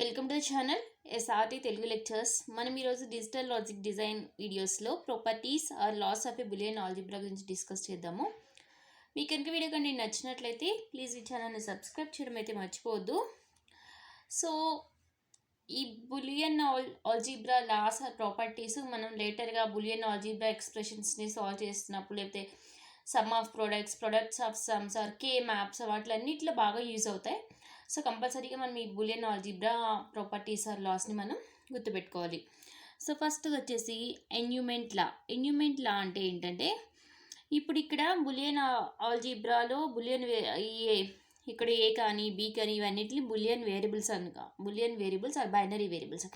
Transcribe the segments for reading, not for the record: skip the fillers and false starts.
Welcome to the channel SRT Telugu Lectures. మనం ఈరోజు digital logic design వీడియోస్లో properties or laws of a Boolean algebra గురించి discuss చేద్దాము. మీకు కనుక వీడియో కానీ నచ్చినట్లయితే ప్లీజ్ ఈ ఛానల్ని సబ్స్క్రైబ్ చేయడం అయితే మర్చిపోవద్దు. సో ఈ boolean algebra laws or properties మనం లేటర్గా బులియన్ ఆల్జీబ్రా ఎక్స్ప్రెషన్స్ని సాల్వ్ చేస్తున్నప్పుడు, లేకపోతే sum of products of sums or K maps వాటిలన్నిటిలో బాగా యూజ్ అవుతాయి. సో కంపల్సరీగా మనం ఈ బులియన్ ఆల్జీబ్రా ప్రాపర్టీస్ ఆర్ లాస్ని మనం గుర్తుపెట్టుకోవాలి. సో ఫస్ట్ వచ్చేసి ఎన్యూమెంట్ లా అంటే ఏంటంటే, ఇప్పుడు ఇక్కడ బులియన్ ఆల్జీబ్రాలో ఇక్కడ ఏ కానీ బి కానీ ఇవన్నిటిని Boolean variables or binary variables.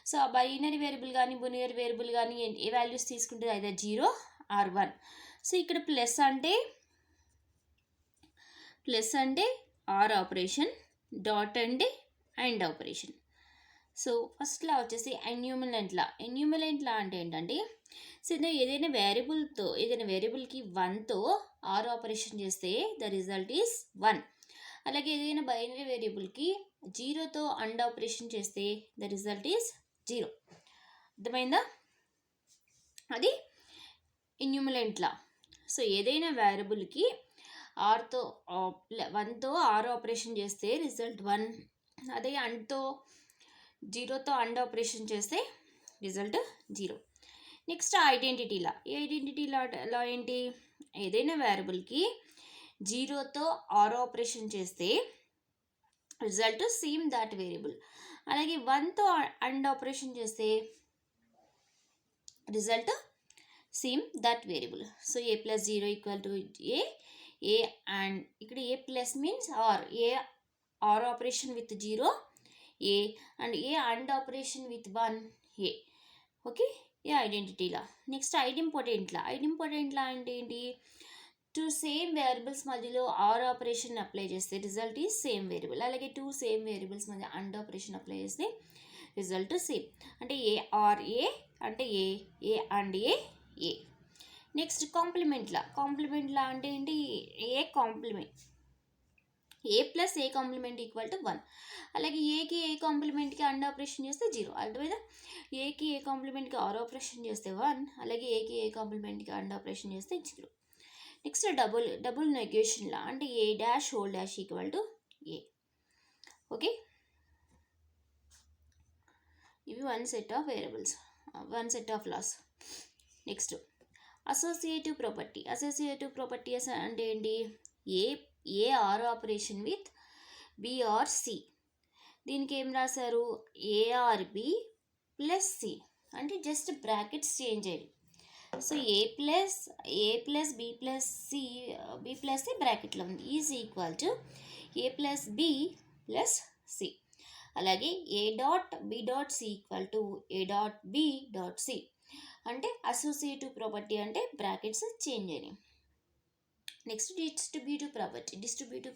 So ఆ బైనరీ వేరియబుల్ కానీ బులియన్ వేరియబుల్ కానీ ఏ వాల్యూస్ తీసుకుంటే అయితే 0 ఆర్ 1. సో ఇక్కడ ప్లస్ అంటే ఆర్ ఆపరేషన్, డాట్ అంటే and operation. So first law వచ్చేసి ఎన్యూమరెంట్ లా అంటే ఏంటంటే, సో ఏదైనా వేరియబుల్కి 1తో ఆర్ ఆపరేషన్ చేస్తే ద రిజల్ట్ ఈస్ 1. అలాగే ఏదైనా బైనరీ వేరియబుల్కి 0తో అండ్ ఆపరేషన్ చేస్తే ద రిజల్ట్ ఈస్ 0. అర్థమైందా? అది ఎన్యూమరెంట్ లా. సో ఏదైనా వేరియబుల్కి 1తో ఆర్ ఆపరేషన్ చేస్తే రిజల్ట్ 1. అదే 0తో అండ్ ఆపరేషన్ చేస్తే రిజల్ట్ 0. నెక్స్ట్ ఐడెంటిటీ లా ఏంటి? ఏదైనా వేరియబుల్కి 0తో ఆర్ ఆపరేషన్ చేస్తే రిజల్ట్ సేమ్ దాట్ వేరియబుల్. అలాగే 1తో అండ్ ఆపరేషన్ చేస్తే result same that variable. So a + 0 = a and ఇక్కడ a plus means or operation with 0 a and a and operation with 1 a. Okay, a identity law. Next idempotent law అంటే ఏంటి? 2 same variables మధ్యలో or operation apply చేస్తే result is same variable. అలాగే 2 same variables మధ్య and operation apply చేస్తే result same. అంటే A or A అంటే A and A. Next complement law అంటే ఏంటి? A plus A complement = 1. అలాగే ఏకి ఏ కాంప్లిమెంట్కి అండ్ ఆపరేషన్ చేస్తే 0. అర్థమైందా? ఏకి ఏ కాంప్లిమెంట్కి ఆర్ ఆపరేషన్ చేస్తే 1, అలాగే ఏకి ఏ కాంప్లిమెంట్కి అండ్ ఆపరేషన్ చేస్తే 0. నెక్స్ట్ డబుల్ నెగేషన్ లా అంటే a' = a. ఓకే, ఇవి one set of laws. Next associative properties అంటే ఏంటి? A or operation with B or C. దీనికి ఏం రాశారు? A or B plus C అంటే జస్ట్ బ్రాకెట్స్ చేంజ్ అయ్యి. So A plus B plus C బ్రాకెట్లో ఉంది is equal to A plus B plus C. అలాగే A dot B dot C = A dot B dot C. అంటే associative property అంటే brackets change అయినాయి. Next distributive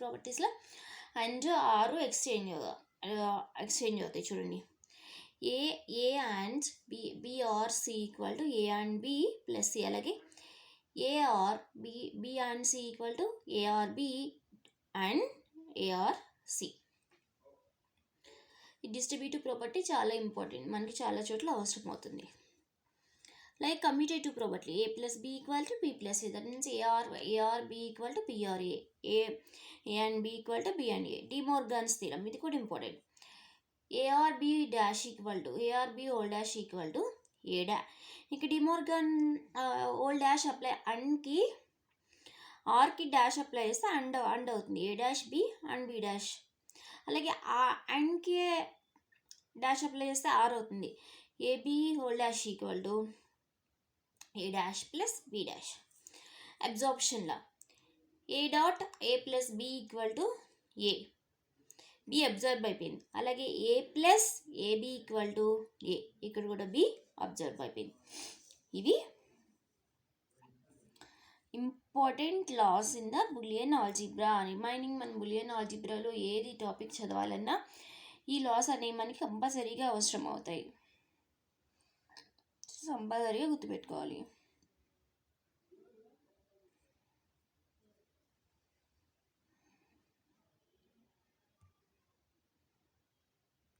ప్రాపర్టీస్లో and or exchange అవుతాయి. చూడండి, A and B or C = A and B plus C. అలాగే A or B and C = A or B and A or C. ఈ distributive property చాలా important, మనకి చాలా చోట్ల అవసరం అవుతుంది. Like commutative property, a plus b = b plus a. That means a or b = b or a and b = b and a. De Morgan's theorem, ఇది కూడా important. a or b dash = a or b whole dash = a dash. ఇక De Morgan whole dash apply అండ్కి ఆర్కి dash apply చేస్తే and అవుతుంది. A dash B and B dash. అలాగే ఆ అండ్కి డాష్ అప్లై చేస్తే ఆర్ అవుతుంది. A B whole dash = A dash plus B dash. Absorption law A dot A plus B = A. B observe అయిపోయింది. అలాగే ఏ ప్లస్ ఏబి = ఏ. ఇక్కడ కూడా బి అబ్జర్వ్ అయిపోయింది. ఇవి important laws in the Boolean algebra. Remaining మన Boolean ఆల్జీబ్రాలో ఏది టాపిక్ చదవాలన్నా ఈ లాస్ అనేవి మనకి కంపల్సరీగా అవసరం అవుతాయి. కంపల్సరీగా గుర్తుపెట్టుకోవాలి.